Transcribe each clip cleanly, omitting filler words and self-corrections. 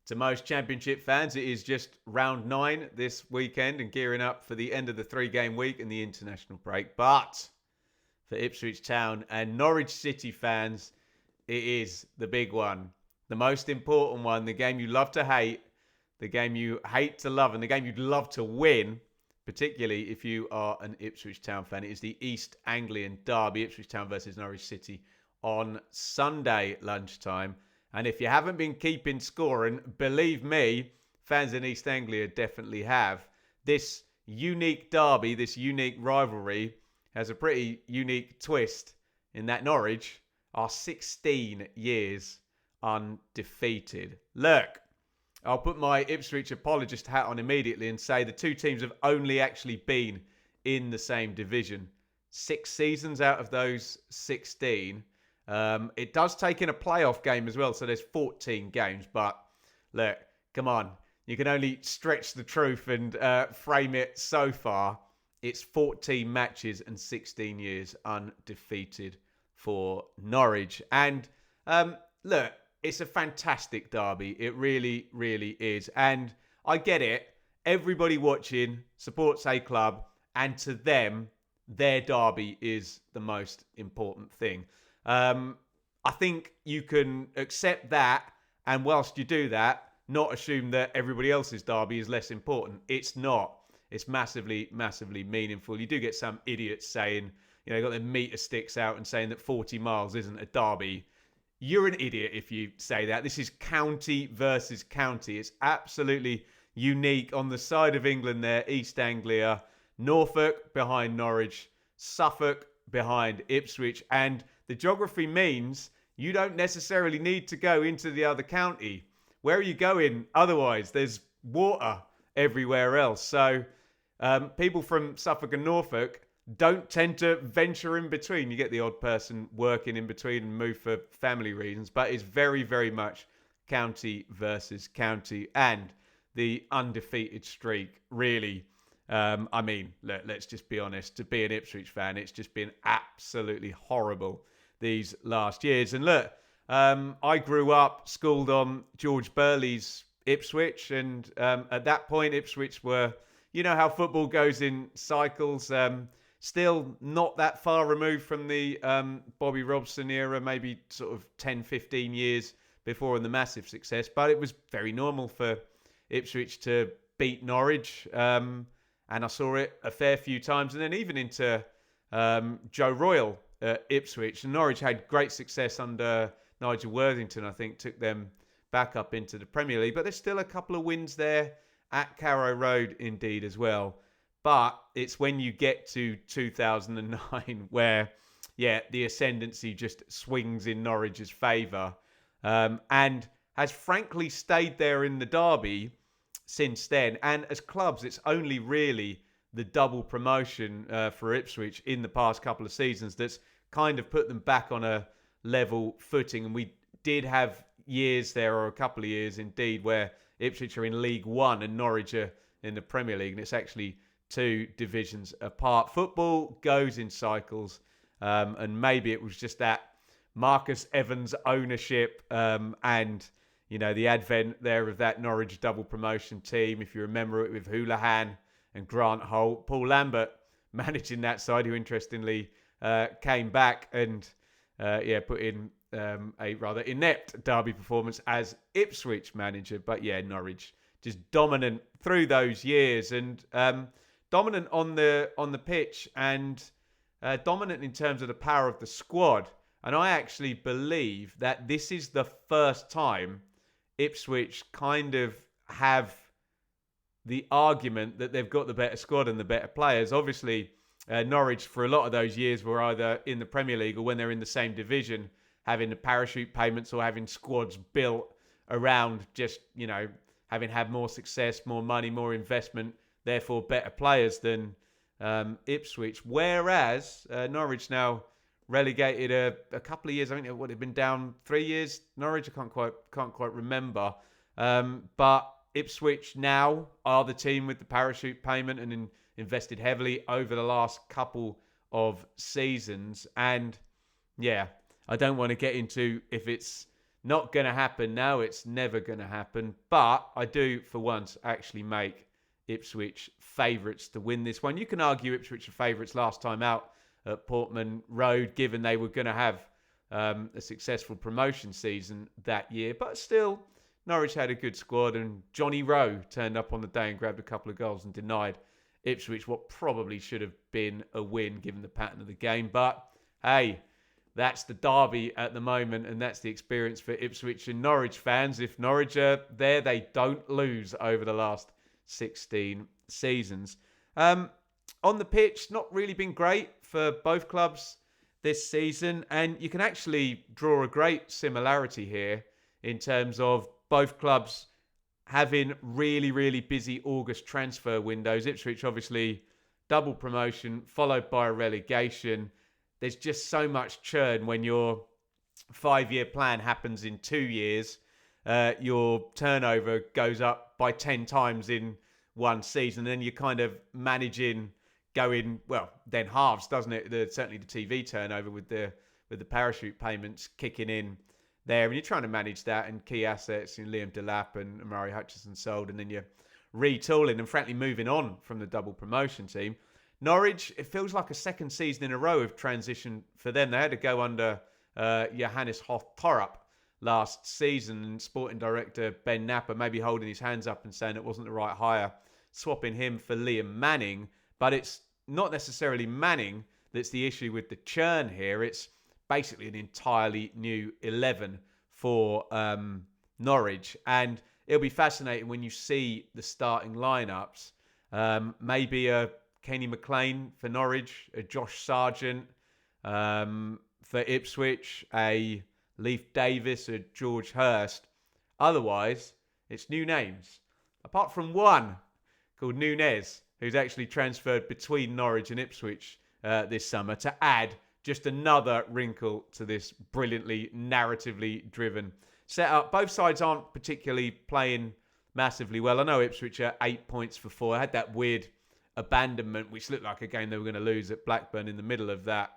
To most Championship fans, it is just round 9 this weekend and gearing up for the end of the 3-game week and the international break. But for Ipswich Town and Norwich City fans, it is the big one. The most important one, the game you love to hate, the game you hate to love, and the game you'd love to win, particularly if you are an Ipswich Town fan. It is the East Anglian Derby, Ipswich Town versus Norwich City on Sunday lunchtime. And if you haven't been keeping score, and believe me, fans in East Anglia definitely have, this unique derby, this unique rivalry, has a pretty unique twist in that Norwich are 16 years undefeated. Look, I'll put my Ipswich apologist hat on immediately and say the two teams have only actually been in the same division 6 seasons out of those 16. It does take in a playoff game as well, so there's 14 games. But look, come on. You can only stretch the truth and frame it so far. It's 14 matches and 16 years undefeated for Norwich. And look, it's a fantastic derby. It really, really is. And I get it. Everybody watching supports a club, and to them, their derby is the most important thing. I think you can accept that, and whilst you do that, not assume that everybody else's derby is less important. It's not. It's massively, massively meaningful. You do get some idiots saying, you know, got their meter sticks out and saying that 40 miles isn't a derby. You're an idiot if you say that. This is county versus county. It's absolutely unique on the side of England there, East Anglia, Norfolk behind Norwich, Suffolk behind Ipswich, and the geography means you don't necessarily need to go into the other county. Where are you going otherwise? There's water everywhere else. So people from Suffolk and Norfolk don't tend to venture in between. You get the odd person working in between and move for family reasons, but it's very, very much county versus county. And the undefeated streak really, I mean, let's just be honest, to be an Ipswich fan, it's just been absolutely horrible these last years. And look, I grew up schooled on George Burley's Ipswich, and at that point, Ipswich were, you know how football goes in cycles, still not that far removed from the Bobby Robson era, maybe sort of 10, 15 years before in the massive success, but it was very normal for Ipswich to beat Norwich, and I saw it a fair few times, and then even into Joe Royal at Ipswich. And Norwich had great success under Nigel Worthington, I think, took them back up into the Premier League. But there's still a couple of wins there at Carrow Road, indeed, as well. But it's when you get to 2009 where, yeah, the ascendancy just swings in Norwich's favour, and has frankly stayed there in the derby since then. And as clubs, it's only really the double promotion for Ipswich in the past couple of seasons that's kind of put them back on a level footing. And we did have years there, or a couple of years indeed, where Ipswich are in League One and Norwich are in the Premier League, and it's actually 2 divisions apart. Football goes in cycles, and maybe it was just that Marcus Evans ownership, and you know, the advent there of that Norwich double promotion team, if you remember it, with Houlihan and Grant Holt, Paul Lambert managing that side, who interestingly came back and put in a rather inept derby performance as Ipswich manager. But yeah, Norwich just dominant through those years, and dominant on the pitch, and dominant in terms of the power of the squad. And I actually believe that this is the first time Ipswich kind of have the argument that they've got the better squad and the better players. Obviously, Norwich for a lot of those years were either in the Premier League, or when they're in the same division, having the parachute payments or having squads built around just, you know, having had more success, more money, more investment, therefore better players than Ipswich. Whereas Norwich now relegated a couple of years. I think it would have been down 3 years. Norwich, I can't quite remember. But Ipswich now are the team with the parachute payment and invested heavily over the last couple of seasons. And yeah, I don't want to get into if it's Not going to happen now. It's never going to happen. But I do, for once, actually make Ipswich favourites to win this one. You can argue Ipswich are favourites last time out at Portman Road, given they were going to have a successful promotion season that year. But still, Norwich had a good squad, and Johnny Rowe turned up on the day and grabbed a couple of goals and denied Ipswich what probably should have been a win given the pattern of the game. But hey, that's the derby at the moment, and that's the experience for Ipswich and Norwich fans. If Norwich are there, they don't lose over the last 16 seasons. On the pitch, not really been great for both clubs this season, and you can actually draw a great similarity here in terms of both clubs having really, really busy August transfer windows. Ipswich, obviously, double promotion, followed by a relegation. There's just so much churn when your 5-year plan happens in 2 years. Your turnover goes up by 10 times in one season. Then you're kind of managing going, well, then halves, doesn't it? Certainly the TV turnover with the parachute payments kicking in there. And you're trying to manage that, and key assets in Liam Delap and Amari Hutchison sold. And then you're retooling and frankly moving on from the double promotion team. Norwich, it feels like a second season in a row of transition for them. They had to go under Johannes Hoth-Torp last season, and sporting director Ben Napper maybe holding his hands up and saying it wasn't the right hire, swapping him for Liam Manning. But it's not necessarily Manning that's the issue with the churn here. It's basically an entirely new 11 for Norwich. And it'll be fascinating when you see the starting lineups. Maybe a Kenny McLean for Norwich, a Josh Sargent for Ipswich, a Leif Davis, a George Hurst. Otherwise, it's new names. Apart from one called Nunez, who's actually transferred between Norwich and Ipswich this summer to add just another wrinkle to this brilliantly narratively driven setup. Both sides aren't particularly playing massively well. I know Ipswich are 8 points for 4. I had that weird abandonment, which looked like a game they were going to lose at Blackburn in the middle of that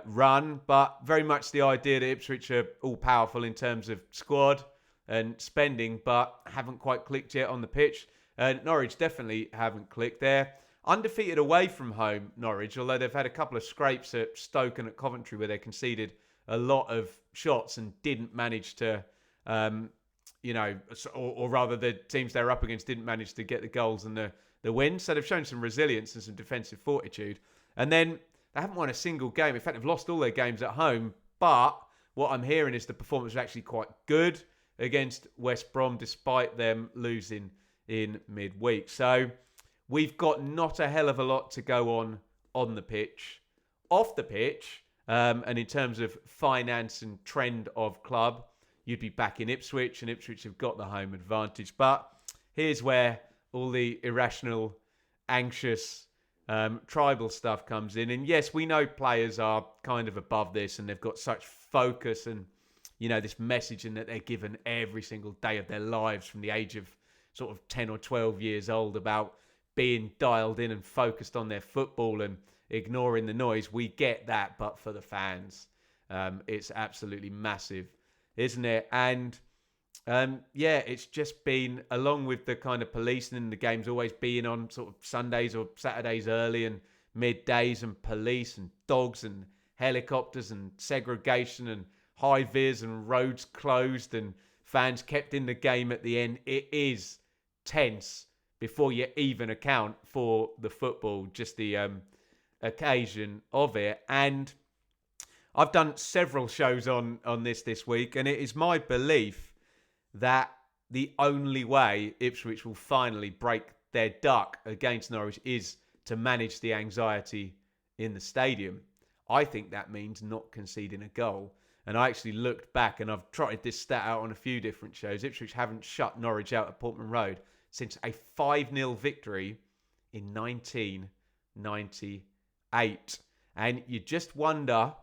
run. But very much the idea that Ipswich are all powerful in terms of squad and spending, but haven't quite clicked yet on the pitch. Norwich definitely haven't clicked there. Undefeated away from home, Norwich, although they've had a couple of scrapes at Stoke and at Coventry where they conceded a lot of shots and didn't manage to, or rather the teams they're up against didn't manage to get the goals and the win. So they've shown some resilience and some defensive fortitude. And then they haven't won a single game. In fact, they've lost all their games at home. But what I'm hearing is the performance was actually quite good against West Brom, despite them losing in midweek. So we've got not a hell of a lot to go on the pitch. Off the pitch, and in terms of finance and trend of club, you'd be back in Ipswich, and Ipswich have got the home advantage. But here's where all the irrational, anxious, tribal stuff comes in. And yes, we know players are kind of above this, and they've got such focus and, this messaging that they're given every single day of their lives from the age of sort of 10 or 12 years old about being dialed in and focused on their football and ignoring the noise. We get that, but for the fans, it's absolutely massive, isn't it? And it's just been, along with the kind of policing in the games always being on sort of Sundays or Saturdays early and middays, and police and dogs and helicopters and segregation and high vis and roads closed and fans kept in the game at the end. It is tense before you even account for the football, just the occasion of it. And I've done several shows on this week, and it is my belief that the only way Ipswich will finally break their duck against Norwich is to manage the anxiety in the stadium. I think that means not conceding a goal. And I actually looked back, and I've tried this stat out on a few different shows. Ipswich haven't shut Norwich out at Portman Road since a 5-0 victory in 1998. And you just wonder,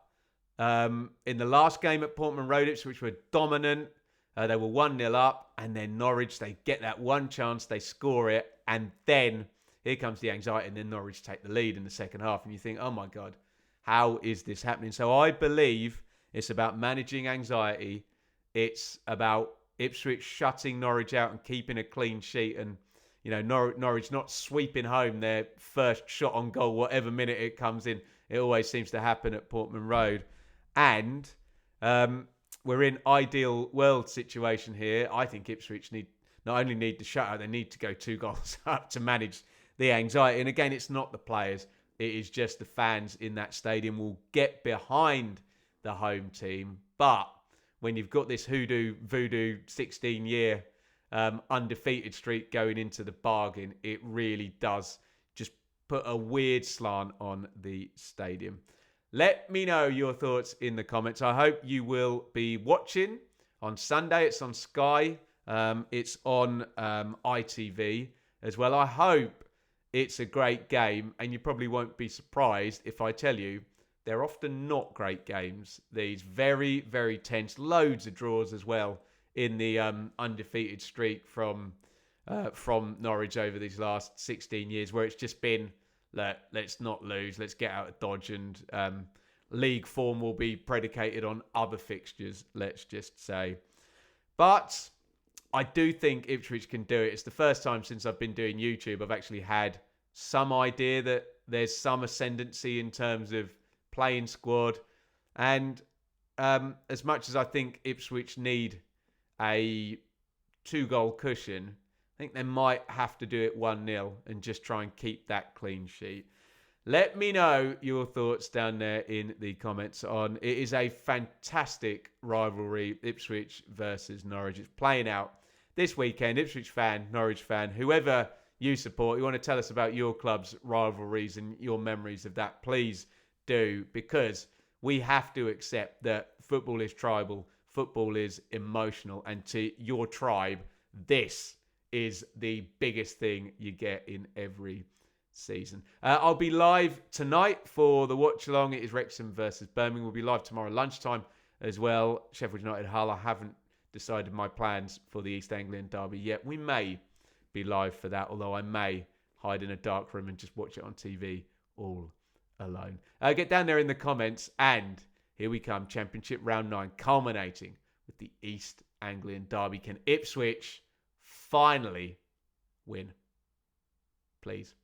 in the last game at Portman Road, Ipswich were dominant. They were 1-0 up, and then Norwich, they get that one chance, they score it, and then here comes the anxiety, and then Norwich take the lead in the second half, and you think, oh my God, how is this happening? So I believe it's about managing anxiety It's about Ipswich shutting Norwich out and keeping a clean sheet, and Norwich not sweeping home their first shot on goal, whatever minute it comes in. It always seems to happen at Portman Road. And we're in ideal world situation here. I think Ipswich not only need the shutout, they need to go 2 goals up to manage the anxiety. And again, it's not the players. It is just the fans in that stadium will get behind the home team. But when you've got this voodoo 16-year undefeated streak going into the bargain, it really does just put a weird slant on the stadium. Let me know your thoughts in the comments. I hope you will be watching on Sunday. It's on Sky. It's on ITV as well. I hope it's a great game, and you probably won't be surprised if I tell you they're often not great games. These very, very tense. Loads of draws as well in the undefeated streak from Norwich over these last 16 years, where it's just been, let's not lose, let's get out of Dodge, and league form will be predicated on other fixtures, let's just say. But I do think Ipswich can do it. It's the first time since I've been doing YouTube I've actually had some idea that there's some ascendancy in terms of playing squad. And as much as I think Ipswich need a 2-goal cushion, I think they might have to do it 1-0 and just try and keep that clean sheet. Let me know your thoughts down there in the comments on. It is a fantastic rivalry, Ipswich versus Norwich. It's playing out this weekend. Ipswich fan, Norwich fan, whoever you support, you want to tell us about your club's rivalries and your memories of that, please do, because we have to accept that football is tribal, football is emotional, and to your tribe, this is the biggest thing you get in every season. I'll be live tonight for the watch along. It is Wrexham versus Birmingham. We'll be live tomorrow lunchtime as well. Sheffield United Hull. I haven't decided my plans for the East Anglian Derby yet. We may be live for that, although I may hide in a dark room and just watch it on TV all alone. Get down there in the comments, and here we come. Championship round 9 culminating with the East Anglian Derby. Can Ipswich finally win? Please.